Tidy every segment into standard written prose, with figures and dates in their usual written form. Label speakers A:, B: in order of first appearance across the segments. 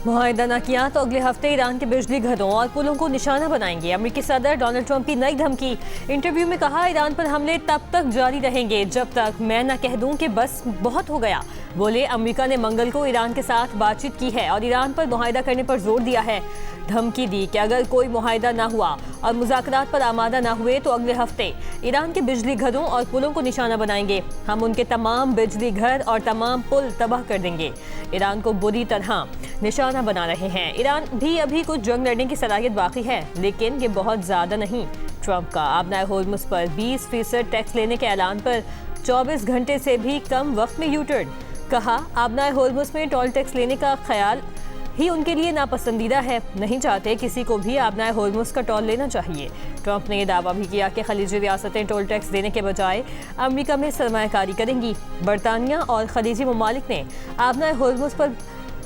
A: मुआहदा न किया तो अगले हफ्ते ईरान के बिजली घरों और पुलों को निशाना बनाएंगे। अमेरिकी सदर डोनाल्ड ट्रंप की नई धमकी। इंटरव्यू में कहा, ईरान पर हमले तब तक जारी रहेंगे जब तक मैं न कह दूं कि बस बहुत हो गया। बोले, अमेरिका ने मंगल को ईरान के साथ बातचीत की है और ईरान पर मुआहदा करने पर जोर दिया है। धमकी दी कि अगर कोई मुआहदा न हुआ और मुज़ाकरात पर आमादा न हुए तो अगले हफ्ते ईरान के बिजली घरों और पुलों को निशाना बनाएंगे। हम उनके तमाम बिजली घर और तमाम पुल तबाह कर देंगे। ईरान को बुरी तरह निशाना बना रहे हैं। ईरान भी अभी कुछ जंग लड़ने की सलाहियत बाकी है, लेकिन ये बहुत ज्यादा नहीं। ट्रंप का आबनाए होर्मुज़ पर 20% टैक्स लेने के ऐलान पर 24 घंटे से भी कम वक्त में यू टर्न। कहा, आबनाए होर्मुज़ में टोल टैक्स लेने का ख्याल ही उनके लिए नापसंदीदा है। नहीं चाहते किसी को भी आबनाए होर्मुज़ का टोल लेना चाहिए। ट्रंप ने यह दावा भी किया कि खलीजी रियासतें टोल टैक्स देने के बजाय अमेरिका में सरमायाकारी करेंगी। बरतानिया और खलीजी ममालिक ने आबनाए होर्मुज़ पर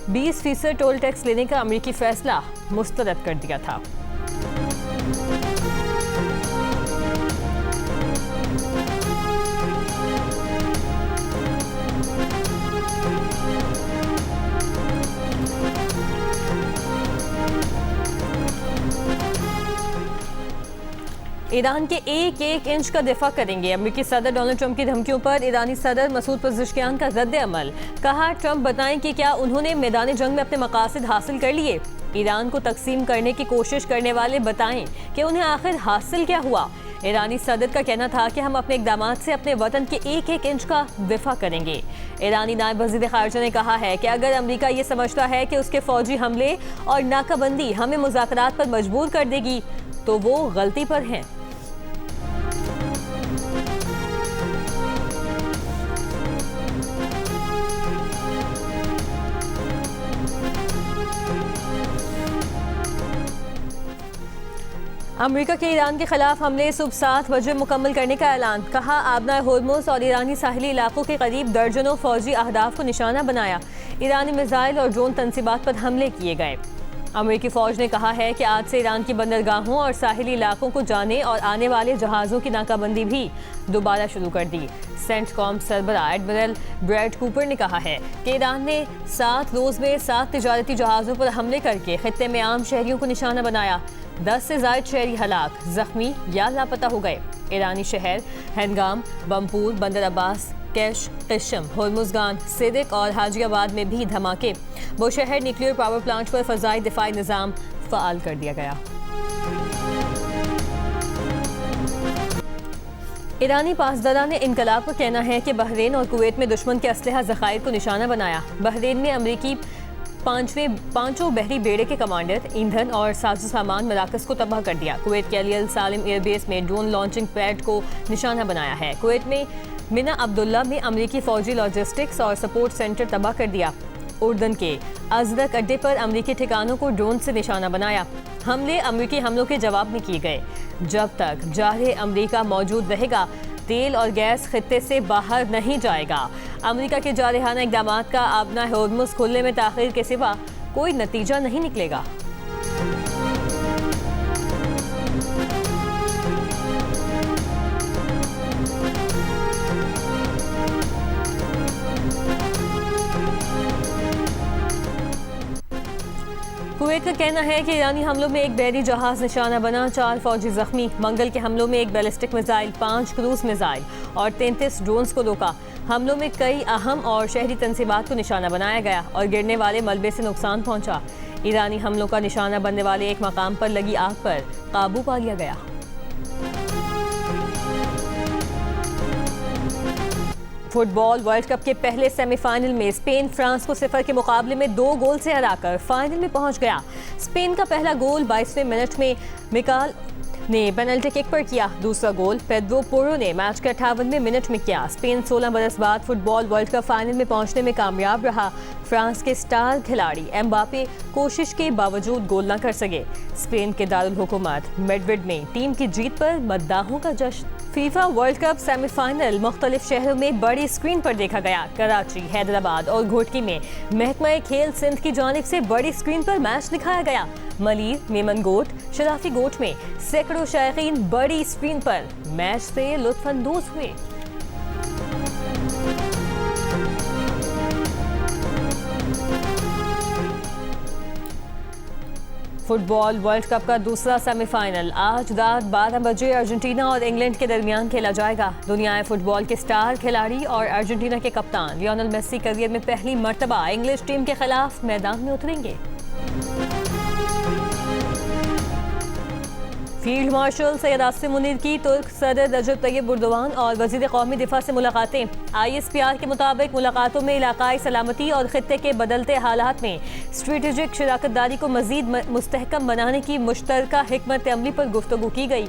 A: 20% टोल टैक्स लेने का अमेरिकी फैसला मुस्तरद कर दिया था। ईरान के एक एक इंच का दिफा करेंगे। अमेरिकी सदर डोनाल्ड ट्रंप की धमकियों पर ईरानी सदर मसूद पज़ेश्कियान का रद्द अमल। कहा, ट्रंप बताएं कि क्या उन्होंने मैदान जंग में अपने मकासद हासिल कर लिए। ईरान को तकसीम करने की कोशिश करने वाले बताएं कि उन्हें आखिर हासिल क्या हुआ। ईरानी सदर का कहना था कि हम अपने इक़दामात से अपने वतन के एक एक इंच का दिफा करेंगे। ईरानी नायब वज़ीर ख़ारिजा ने कहा है कि अगर अमेरिका ये समझता है कि उसके फौजी हमले और नाकाबंदी हमें मुज़ाकरात पर मजबूर कर देगी तो वो गलती पर हैं। अमेरिका के ईरान के खिलाफ हमले सुबह 7 बजे मुकम्मल करने का ऐलान। कहा, आबनाए होर्मुज़ और ईरानी साहिली इलाकों के करीब दर्जनों फौजी अहदाफ को निशाना बनाया। ईरानी मिसाइल और ड्रोन तंसीबात पर हमले किए गए। अमेरिकी फ़ौज ने कहा है कि आज से ईरान की बंदरगाहों और साहिली इलाकों को जाने और आने वाले जहाज़ों की नाकाबंदी भी दोबारा शुरू कर दी। सेंटकॉम सरबराह एडमिरल ब्रैड कूपर ने कहा है कि ईरान ने 7 रोज़ में 7 तिजारती जहाज़ों पर हमले करके खित्ते में आम शहरियों को निशाना बनाया। 10 से ज़ायद शहरी हलाक, जख्मी या लापता हो गए। ईरानी शहर हैंगाम, बमपूर, बंदर अब्बास, कैश, किशम, होर्मुज़गान, सिद्दीक और हाजियाबाद में भी धमाके। वो शहर न्यूक्लियर पावर प्लांट पर फ़ज़ाई दिफाई निज़ाम फ़ाल कर दिया गया। ईरानी पासदारा ने इनकलाब का कहना है कि बहरीन और कुवैत में दुश्मन के असलहा ज़खायर को निशाना बनाया। बहरीन ने अमरीकी पांचों बहरी बेड़े के कमांडर, ईंधन और साजो सामान मराकज़ को तबाह कर दिया। कुवैत के अली अल सालिम एयरबेस में ड्रोन लॉन्चिंग पैड को निशाना बनाया है। कुवैत में मिना अब्दुल्ला में अमरीकी फौजी लॉजिस्टिक्स और सपोर्ट सेंटर तबाह कर दिया। उर्दन के अजरक अड्डे पर अमरीकी ठिकानों को ड्रोन से निशाना बनाया। हमले अमरीकी हमलों के जवाब में किए गए। जब तक जारे अमरीका मौजूद रहेगा, तेल और गैस खित्ते से बाहर नहीं जाएगा। अमेरिका के जारहाना इक़दामात का आबनाए होर्मुज़ खुलने में ताख़ीर के सिवा कोई नतीजा नहीं निकलेगा। कुवैत का कहना है कि ईरानी हमलों में एक बहरी जहाज निशाना बना, 4 फौजी जख्मी। मंगल के हमलों में एक बैलिस्टिक मिसाइल, 5 क्रूज मिसाइल और 33 ड्रोन्स को रोका। हमलों में कई अहम और शहरी तंसीबात को निशाना बनाया गया और गिरने वाले मलबे से नुकसान पहुंचा। ईरानी हमलों का निशाना बनने वाले एक मकाम पर लगी आग पर काबू पा लिया गया। फुटबॉल वर्ल्ड कप के पहले सेमीफाइनल में स्पेन फ्रांस को 0 के मुकाबले में 2 गोल से हराकर फाइनल में पहुंच गया। स्पेन का पहला गोल 22वें मिनट में मिकाल ने पेनल्टी किक पर किया। दूसरा गोल पेड्रो पोरो ने मैच के 58वें मिनट में किया। स्पेन 16 बरस बाद फुटबॉल वर्ल्ड कप फाइनल में पहुंचने में कामयाब रहा। फ्रांस के स्टार खिलाड़ी एम्बापे कोशिश के बावजूद गोल न कर सके। स्पेन के दारुल हुकूमत मैड्रिड में टीम की जीत पर मद्दाहों का जश्न। फीफा वर्ल्ड कप सेमीफाइनल मुख्तलिफ शहरों में बड़ी स्क्रीन पर देखा गया। कराची, हैदराबाद और घोटकी में महकमा खेल सिंध की जानिब से बड़ी स्क्रीन पर मैच दिखाया गया। मलीर, मेमनगोट, शराफी गोट में सैकड़ों शायकीन बड़ी स्क्रीन पर मैच से लुत्फानंदोज हुए। फुटबॉल वर्ल्ड कप का दूसरा सेमीफाइनल आज रात 12 बजे अर्जेंटीना और इंग्लैंड के दरमियान खेला जाएगा। दुनिया फुटबॉल के स्टार खिलाड़ी और अर्जेंटीना के कप्तान लियोनेल मेसी करियर में पहली मर्तबा इंग्लिश टीम के खिलाफ मैदान में उतरेंगे। फील्ड मार्शल सैयद आसिम मुनीर की तुर्क सदर रजब तैयब एर्दोगान और वजीर कौमी दिफा से मुलाकातें। ISPR के मुताबिक मुलाकातों में इलाकाई सलामती और खित्ते के बदलते हालात में स्ट्रेटेजिक शराकतदारी को मजीद मुस्तहकम बनाने की मुश्तरका हिकमत अमली पर गुफ्तगू की गई।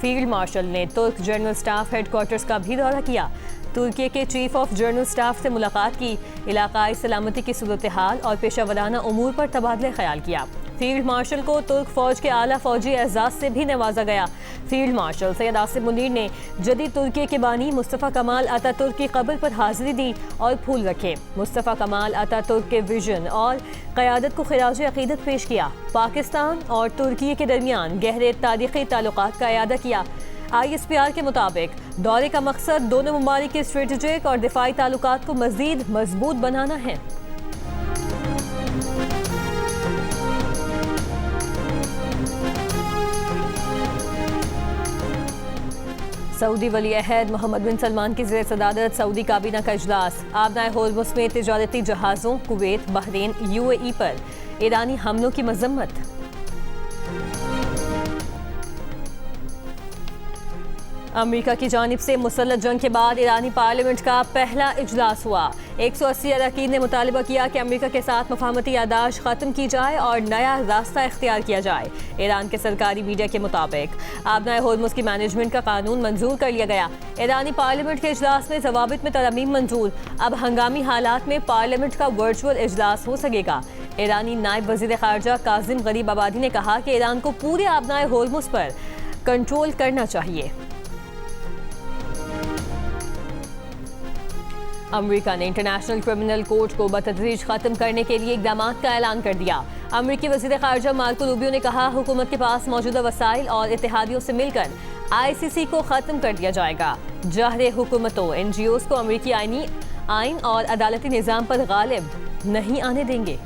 A: फील्ड मार्शल ने तुर्क जनरल स्टाफ हेडक्वार्टर्स का भी दौरा किया, तुर्की के चीफ ऑफ जनरल स्टाफ से मुलाकात की, इलाकाई सलामती की सूरत हाल और पेशावराना उमूर पर तबादला ख्याल किया। फील्ड मार्शल को तुर्क फौज के आला फौजी एजाज से भी नवाजा गया। फील्ड मार्शल सैयद आसिम मुनीर ने जदीद तुर्की के बानी मुस्तफ़ा कमाल अतातुर्क की कब्र पर हाजिरी दी और फूल रखे। मुस्तफ़ा कमाल अतातुर्क के विजन और क़यादत को खिराज अक़ीदत पेश किया। पाकिस्तान और तुर्की के दरमियान गहरे तारीख़ी ताल्लुकात का इयादा किया। ISPR के मुताबिक दौरे का मकसद दोनों ममालिक के स्ट्रेटेजिक और दिफाई ताल्लुकात को मज़ीद मजबूत बनाना है। सऊदी वली अहद मोहम्मद बिन सलमान की ज़ेर सदारत सऊदी काबीना का इजलास। आबनाए होर्मुज़ में तिजारती जहाज़ों कुवैत, बहरीन, UAE पर ईरानी हमलों की मजम्मत। अमेरिका की जानिब से मुसल्लत जंग के बाद ईरानी पार्लियामेंट का पहला इजलास हुआ। 180 अरकान ने मुतालबा किया कि अमेरिका के साथ मफाहमती यादाश्त ख़त्म की जाए और नया रास्ता इख्तियार किया जाए। ईरान के सरकारी मीडिया के मुताबिक आबनाए होर्मुज़ की मैनेजमेंट का कानून मंजूर कर लिया गया। ईरानी पार्लियामेंट के इजलास में ज़वाबित में तरमीम मंजूर। अब हंगामी हालात में पार्लियामेंट का वर्चुअल इजलास हो सकेगा। ईरानी नायब वज़ीर ख़ारजा काजिम गरीब आबादी ने कहा कि ईरान को पूरे आबनाए होर्मुज़ पर कंट्रोल करना चाहिए। अमेरिका ने इंटरनेशनल क्रिमिनल कोर्ट को बतदरीज खत्म करने के लिए इक़दाम का ऐलान कर दिया। अमेरिकी वज़ीर ख़ारजा मार्को रूबियो ने कहा, हुकूमत के पास मौजूदा वसाइल और इत्तेहादियों से मिलकर ICC को ख़त्म कर दिया जाएगा। जहरे हुकूमतों NGOs को अमेरिकी आइन और अदालती निज़ाम पर गालिब नहीं आने देंगे।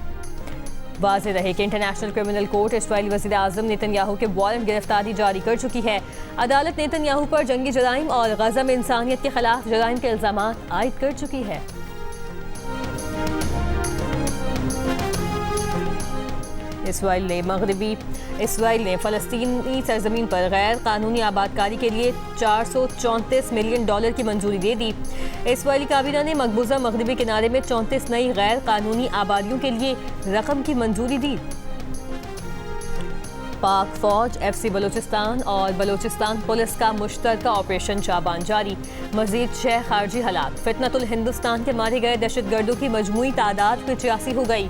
A: वाज़ेह रहे कि इंटरनेशनल क्रिमिनल कोर्ट इस्राईली वज़ीर आज़म नेतन्याहू के वारंट गिरफ्तारी जारी कर चुकी है। अदालत नेतन्याहू पर जंगी जराइम और गज़ा में इंसानियत के खिलाफ जराइम के इल्ज़ामात आयद कर चुकी है। इसराइल ने फ़लस्तीनी सरजमीन पर गैर कानूनी आबादकारी के लिए $434 मिलियन की मंजूरी दे दी। इसराइली काबीना ने मकबूजा मगरबी किनारे में 34 नई गैर कानूनी आबादियों के लिए रकम की मंजूरी दी। पाक फौज, FC बलूचिस्तान और बलूचिस्तान पुलिस का मुश्तरका ऑपरेशन शाबान जारी। मजीद 6 खारजी हलाक। फितनतुल हिंदुस्तान के मारे गए दहशतगर्दों की मजमूई तादाद 85 हो गई।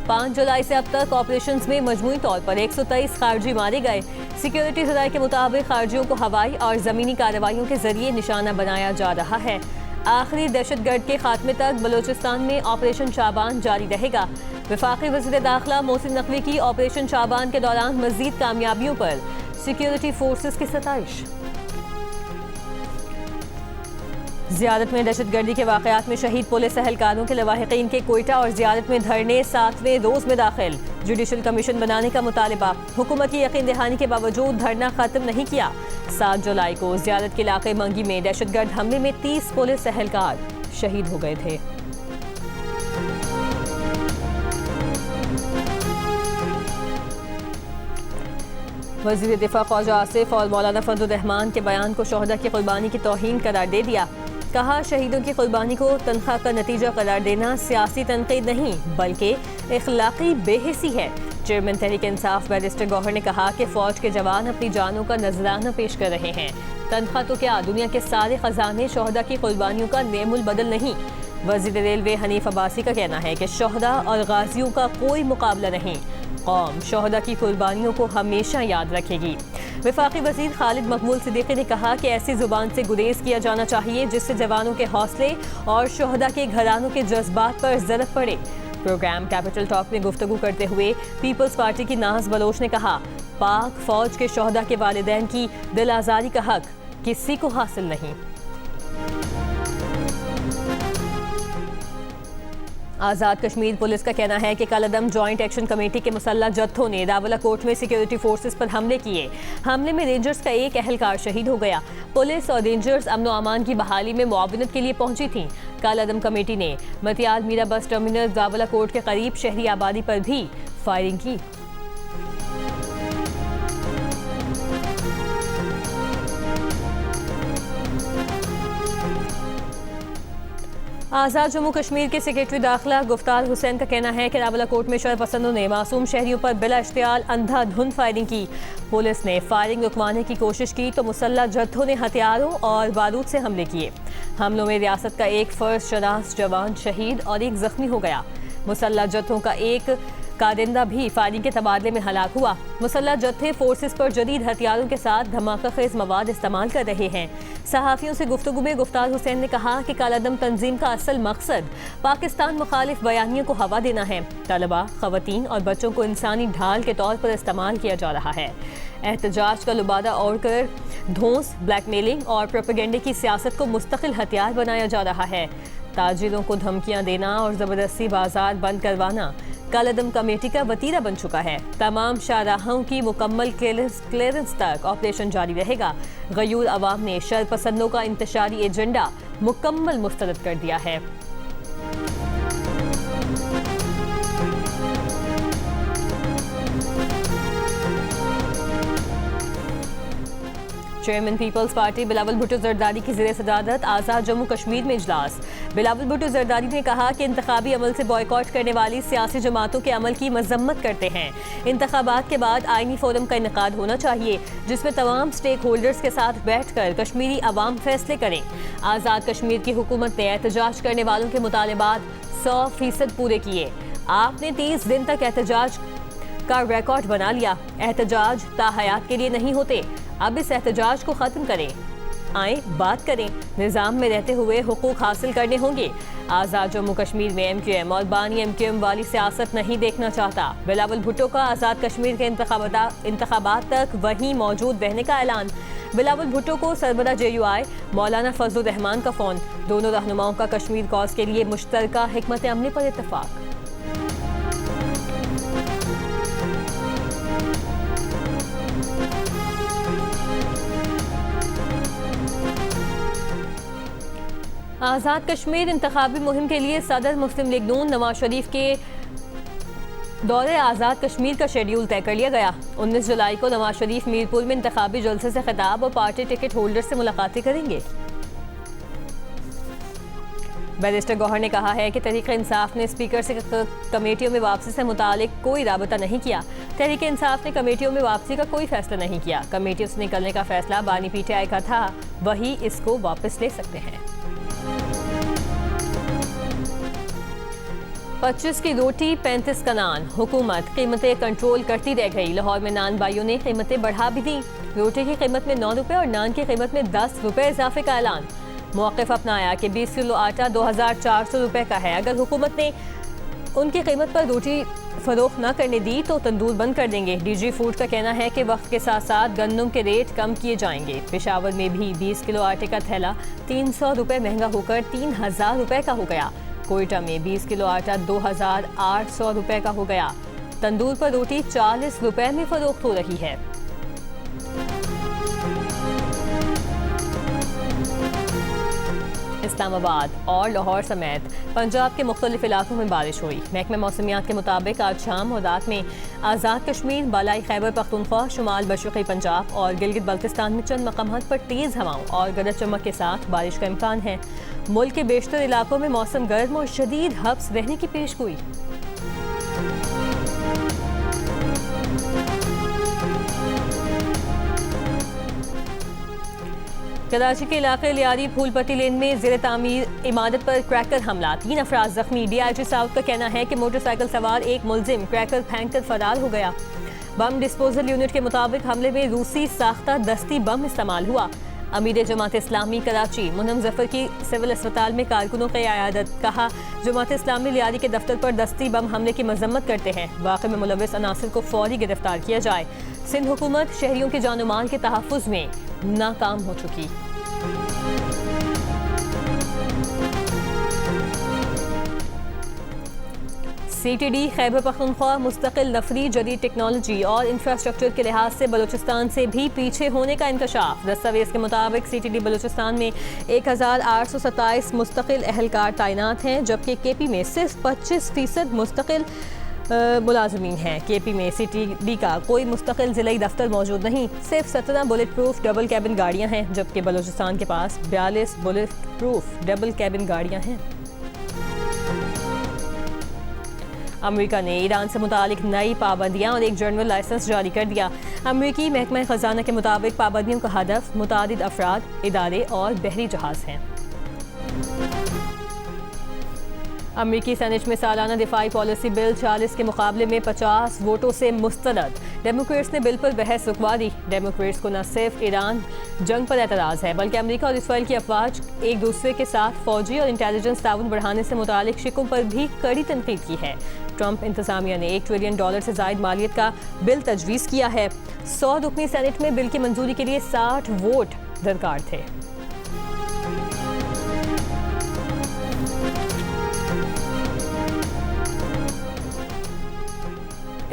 A: 5 जुलाई से अब तक ऑपरेशंस में मजमूई तौर पर 123 खारजी मारे गए। सिक्योरिटी ज़राए के मुताबिक खारजियों को हवाई और ज़मीनी कार्रवाइयों के जरिए निशाना बनाया जा रहा है। आखिरी दहशतगर्द के खात्मे तक बलूचिस्तान में ऑपरेशन शाबान जारी रहेगा। वफाकी वज़ीर दाखिला मोहसिन नकवी की ऑपरेशन शाबान के दौरान मज़ीद कामयाबियों पर सिक्योरिटी फोर्सेस की सताइश। ज़ियारत में दहशतगर्दी के वाक़यात में शहीद पुलिस एहलकारों के लवाहिकीन के कोयटा और ज़ियारत में धरने 7वें रोज़ में दाखिल। जुडिशल कमीशन बनाने का मुतालबा। हुकूमत की यकीन दहानी के बावजूद धरना ख़त्म नहीं किया। 7 जुलाई को ज़ियारत के इलाके मंगी में दहशतगर्द हमले में 30 पुलिस एहलकार शहीद हो गए थे। वज़ीर दिफा ख्वाजा आसिफ और मौलाना फजलुर रहमान के बयान को शोहदा की कुर्बानी की तौहीन करार दे दिया। कहा, शहीदों की कुर्बानी को तनख्वाह का नतीजा करार देना सियासी तनकीद नहीं बल्कि इखलाकी बेहिसी है। चेयरमैन तहरीक इंसाफ बैरिस्टर गौहर ने कहा कि फ़ौज के जवान अपनी जानों का नजराना पेश कर रहे हैं। तनख्वाह तो क्या, दुनिया के सारे खजाने शोहदा की कुर्बानियों का नेमुल बदल नहीं। वज़ीर रेलवे हनीफ अब्बासी का कहना है कि शोहदा और गाजियों का कोई मुकाबला नहीं। कौम शोहदा की कुर्बानियों को हमेशा याद रखेगी। वफाकी वज़ीर खालिद मकबूल सिद्दीकी ने कहा कि ऐसी ज़ुबान से गुरेज किया जाना चाहिए जिससे जवानों के हौसले और शोहदा के घरानों के जज्बात पर ज़रब पड़े। प्रोग्राम कैपिटल टॉक में गुफ्तगू करते हुए पीपल्स पार्टी की नाज बलोच ने कहा, पाक फौज के शोहदा के वालिदैन की दिल आज़ारी का हक किसी को हासिल नहीं। आज़ाद कश्मीर पुलिस का कहना है कि कलअदम जॉइंट एक्शन कमेटी के मुसल्लह जत्थों ने रावलाकोट में सिक्योरिटी फोर्सेस पर हमले किए। हमले में रेंजर्स का एक अहलकार शहीद हो गया। पुलिस और रेंजर्स अमन व अमान की बहाली में मुआवनत के लिए पहुंची थीं। कलअदम कमेटी ने मतियाल मीरा बस टर्मिनल रावलाकोट के करीब शहरी आबादी पर भी फायरिंग की। आज़ाद जम्मू कश्मीर के सेक्रेटरी दाखिला गुफ्तार हुसैन का कहना है कि रावलाकोट में शर पसंदों ने मासूम शहरियों पर बिला इश्तियाल अंधाधुंध फायरिंग की। पुलिस ने फायरिंग रुकवाने की कोशिश की तो मुसल्लह जत्थों ने हथियारों और बारूद से हमले किए। हमलों में रियासत का एक फर्ज शनास जवान शहीद और एक जख्मी हो गया। मुसल्लह जत्थों का एक कारिंदा भी फायरिंग के तबादले में हलाक हुआ। मुसल्लह जत्थे फोर्सेस पर जदीद हथियारों के साथ धमाका खेज मवाद इस्तेमाल कर रहे हैं। सहाफ़ियों से गुफ्तगू में गुफ्तार हुसैन ने कहा कि कलअदम तंजीम का असल मकसद पाकिस्तान मुखालिफ बयानियों को हवा देना है। तलबा, खवातीन और बच्चों को इंसानी ढाल के तौर पर इस्तेमाल किया जा रहा है। एहतजाज का लुबादा ओढ़कर धौंस, ब्लैकमेलिंग और प्रोपेगेंडे की सियासत को मुस्तकिल हथियार बनाया जा रहा है। ताजिरों को धमकियां देना और ज़बरदस्ती बाजार बंद करवाना कलअदम कमेटी का वतीरा बन चुका है। तमाम शाहराहों की मुकम्मल क्लियरेंस तक ऑपरेशन जारी रहेगा। गयूर अवाम ने शर पसंदों का इंतशारी एजेंडा मुकम्मल मुस्तरद कर दिया है। चेयरमैन पीपल्स पार्टी बिलावल भुट्टो जरदारी की ज़ेर सदारत आज़ाद जम्मू कश्मीर में इजलास। बिलावल भुट्टो जरदारी ने कहा कि इंतखाबी अमल से बॉयकॉट करने वाली सियासी जमातों के अमल की मजम्मत करते हैं। इंतखाबात के बाद आईनी फोरम का इनेकाद होना चाहिए जिसमें तमाम स्टेक होल्डर्स के साथ बैठकर कश्मीरी अवाम फैसले करें। आज़ाद कश्मीर की हुकूमत ने एहतजाज करने वालों के मुतालबात 100% पूरे किए। आपने 30 दिन तक एहतजाज का रिकॉर्ड बना लिया। एहतजाज ताहयात के लिए नहीं होते। अब इस एहतजाज को ख़त्म करें। आए बात करें। निज़ाम में रहते हुए हुकूक हासिल करने होंगे। आज़ाद जम्मू कश्मीर में MQM और बानी MQM वाली सियासत नहीं देखना चाहता। बिलावल भुट्टो का आज़ाद कश्मीर के इंतखाबात तक वहीं मौजूद रहने का ऐलान। बिलावल भुट्टो को सरबरा JUI मौलाना फजलुर रहमान का फ़ोन। दोनों रहनुमाओं का कश्मीर कॉज के लिए मुश्तरका हिकमत अमली पर इत्तफाक। आज़ाद कश्मीर इंतखाबी मुहिम के लिए सदर मुस्लिम लीग नून नवाज शरीफ के दौरे आज़ाद कश्मीर का शेड्यूल तय कर लिया गया। 19 जुलाई को नवाज शरीफ मीरपुर में इंतखाबी जलसे से खिताब और पार्टी टिकट होल्डर से मुलाकातें करेंगे। बैरिस्टर गौहर ने कहा है कि तहरीक-ए-इंसाफ ने स्पीकर से कमेटियों में वापसी से मुतालिक कोई राबता नहीं किया। तहरीक-ए-इंसाफ ने कमेटियों में वापसी का कोई फैसला नहीं किया। कमेटियों से निकलने का फैसला बानी PTI का था, वही इसको वापस ले सकते हैं। 25 की रोटी 35 का नान। हुकूमत कीमतें कंट्रोल करती रह गई। लाहौर में नान भाइयों ने कीमतें बढ़ा भी दी। रोटी की कीमत में 9 रुपये और नान की कीमत में 10 रुपये इजाफे का ऐलान। मौक़िफ़ अपनाया कि 20 किलो आटा 2400 रुपये का है। अगर हुकूमत ने उनकी कीमत पर रोटी फरोख्त न करने दी तो तंदूर बंद कर देंगे। DG फूड का कहना है कि वक्त के साथ साथ गंदम के रेट कम किए जाएंगे। पेशावर में भी 20 किलो आटे का थैला 300 रुपये महंगा होकर 3000 रुपये का हो गया। कोयटा में 20 किलो आटा 2800 रुपये का हो गया। तंदूर पर रोटी 40 रुपये में फरोख्त हो रही है। इस्लामाबाद और लाहौर समेत पंजाब के मुख्तलिफ इलाकों में बारिश हुई। महकमा मौसमियात के मुताबिक आज शाम और रात में आज़ाद कश्मीर, बालाई खैबर पख्तूनख्वा, शुमाल मशरक़ी पंजाब और गिलगित बल्तिस्तान में चंद मकामात पर तेज़ हवाओं और गरज चमक के साथ बारिश का इम्कान है। मुल्क के बेशतर इलाकों में मौसम गर्म और शदीद हब्स रहने की पेशगोई। कराची के इलाके लियारी फूलपट्टी लेन में ज़ेर तामीर इमारत पर क्रैकर हमला, 3 अफराद जख्मी। DIG साउथ का कहना है कि मोटरसाइकिल सवार एक मुलजिम क्रैकर फेंक कर फरार हो गया। बम डिस्पोजल यूनिट के मुताबिक हमले में रूसी साख्ता दस्ती बम इस्तेमाल हुआ। अमीर जमात इस्लामी कराची मुनम जफर की सिविल अस्पताल में कारकुनों की आयादत। कहा, जमात इस्लामी लियारी के दफ्तर पर दस्ती बम हमले की मजम्मत करते हैं। वाक़े में मुलविस अनासर को फौरी गिरफ्तार किया जाए। सिंध हुकूमत शहरियों के जान माल के तहफ़्फ़ुज़ में नाकाम हो चुकी। CTD खैबर पख्तूनख्वा मुस्तकिल नफरी जदीद टेक्नोलॉजी और इंफ्रास्ट्रक्चर के लिहाज से बलूचिस्तान से भी पीछे होने का इंकशाफ। दस्तावेज के मुताबिक CTD बलूचिस्तान में 1827 मुस्तकिल अहलकार तैनात हैं, जबकि KP में सिर्फ 25% मुस्तकिल मुलाजमीन हैं। KP में CTD का कोई मुस्तकिल ज़िलाई दफ्तर मौजूद नहीं, सिर्फ 17 बुलेट प्रूफ डबल कैबिन गाड़ियाँ हैं, जबकि बलूचिस्तान के पास 42 बुलेट प्रूफ डबल कैबिन गाड़ियाँ हैं। अमेरिका ने ईरान से मुतालिक नई पाबंदियां और एक जनरल लाइसेंस जारी कर दिया। अमेरिकी महकमा खजाना के मुताबिक पाबंदियों का हदफ मुतादिद अफराद, इदारे और बहरी जहाज हैं। अमेरिकी सेनेट में सालाना दिफाई पॉलिसी बिल 40 के मुकाबले में 50 वोटों से मुस्तरद। डेमोक्रेट्स ने बिल पर बहस रुकवा दी। डेमोक्रेट्स को न सिर्फ ईरान जंग पर एतराज़ है, बल्कि अमेरिका और इसराइल की अफवाज एक दूसरे के साथ फौजी और इंटेलिजेंस ताउन बढ़ाने से मुतालिक शिकों पर भी कड़ी तनकीद की है। ट्रंप इंतजामिया ने $1 ट्रिलियन से जायद मालियत का बिल तजवीज़ किया है। 100 रुकनी सेनेट में बिल की मंजूरी के लिए 60 वोट दरकार थे।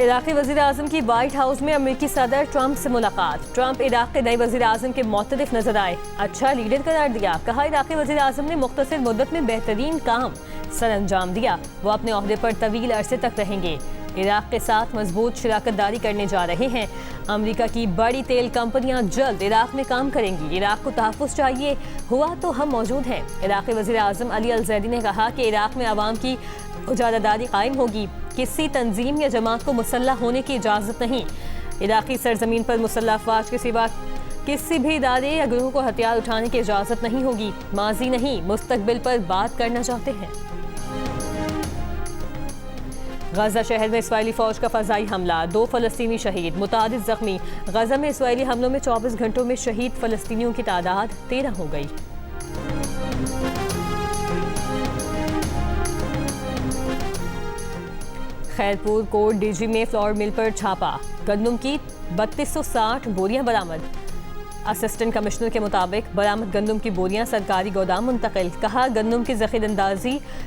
A: इराक़ी वज़ीर-ए-आज़म की व्हाइट हाउस में अमेरिकी सदर ट्रंप से मुलाकात। ट्रंप इराक़ के नए वज़ीर-ए-आज़म के मुतरफ नजर आए, अच्छा लीडर करार दिया। कहा इराक़ी वज़ीर-ए-आज़म ने मुख्तसर मुद्दत में बेहतरीन काम सर अंजाम दिया, वो अपने ओहदे पर तवील अरसे तक रहेंगे। इराक़ के साथ मजबूत शराकत दारी करने जा रहे हैं। अमेरिका की बड़ी तेल कंपनियां जल्द इराक़ में काम करेंगी। इराक़ को तहफ़्फ़ुज़ चाहिए, हुआ तो हम मौजूद हैं। इराक़ी वज़ीर-ए-आज़म अली अल-ज़ैदी ने कहा कि इराक़ में अवाम की उजारादारी कायम होगी, किसी तंजीम या जमात को मुसल्लह होने की इजाज़त नहीं। इराक़ी सरजमीन पर मुसल्लह अफवाज के सिवा किसी भी इदारे या ग्रुप को हथियार उठाने की इजाज़त नहीं होगी। माजी नहीं, मुस्तकबिल पर बात करना चाहते हैं। गजा शहर में इसराइली फौज का फ़ज़ाई हमला, 2 फ़लस्तीनी शहीद, मुतादिद ज़ख्मी। गजा में इसराइली हमलों में 24 घंटों में शहीद फ़लस्तीनियों की तादाद 13 हो गई। खैरपुर कोट डीजी में फ्लोर मिल पर छापा, गंदम की 3260 बोरियां बरामद। असिस्टेंट कमिश्नर के मुताबिक बरामद गंदम की बोरियां सरकारी गोदाम मुंतकिल। कहा गंदम की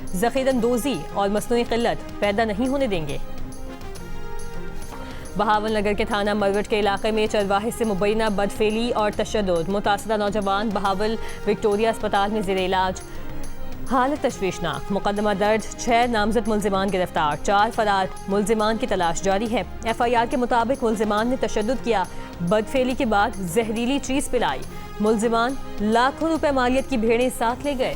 A: ज़ख़ीरअंदोज़ी और मसनूई क़िल्लत पैदा नहीं होने देंगे। बहावल नगर के थाना मरवट के इलाके में चरवाहे से मुबैना बदफेली और तशद्दुद। मुतासरा नौजवान बहावल विक्टोरिया अस्पताल में ज़ेर इलाज, हालत तशवीशनाक। मुकदमा दर्ज, 6 नामजद मुल्जिमान गिरफ्तार, 4 फरार। मुल्जिमान की तलाश जारी है। FIR के मुताबिक मुल्जिमान ने तशद्दुद किया, बदफेली के बाद जहरीली चीज़ पिलाई। मुल्जिमान लाखों रुपए मालियत की भेड़ें साथ ले गए।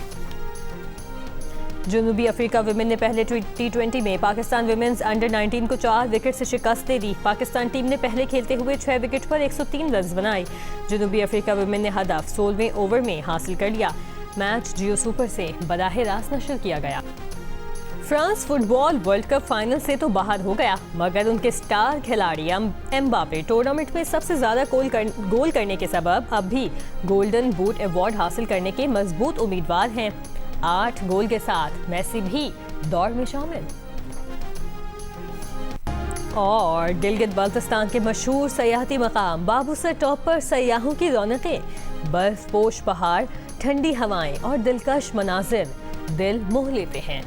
A: जनूबी अफ्रीका विमेन ने पहले T20 में पाकिस्तान विमेंस अंडर-19 को 4 विकेट से शिकस्त दे दी। पाकिस्तान टीम ने पहले खेलते हुए 6 विकेट पर 103 रन बनाए। जनूबी अफ्रीका विमेन ने हदफ 16वें ओवर में हासिल कर लिया। मैच जियो सुपर से बराह रास्त नशर किया गया। France football world cup final से तो बाहर हो गया, मगर उनके स्टार खिलाड़ी एम्बापे टूर्नामेंट में सबसे ज्यादा गोल करने के सबब अब भी गोल्डन बूट अवार्ड हासिल करने के मजबूत उम्मीदवार हैं। 8 गोल के साथ मेसी भी दौड़ में शामिल। और गिलगित बाल्टिस्तान के मशहूर सयाहती मकाम बाबूसर टॉप पर सयाहों की रौनकें, बर्फपोश पहाड़, ठंडी हवाएं और दिलकश मनाजिर दिल मोह लेते हैं।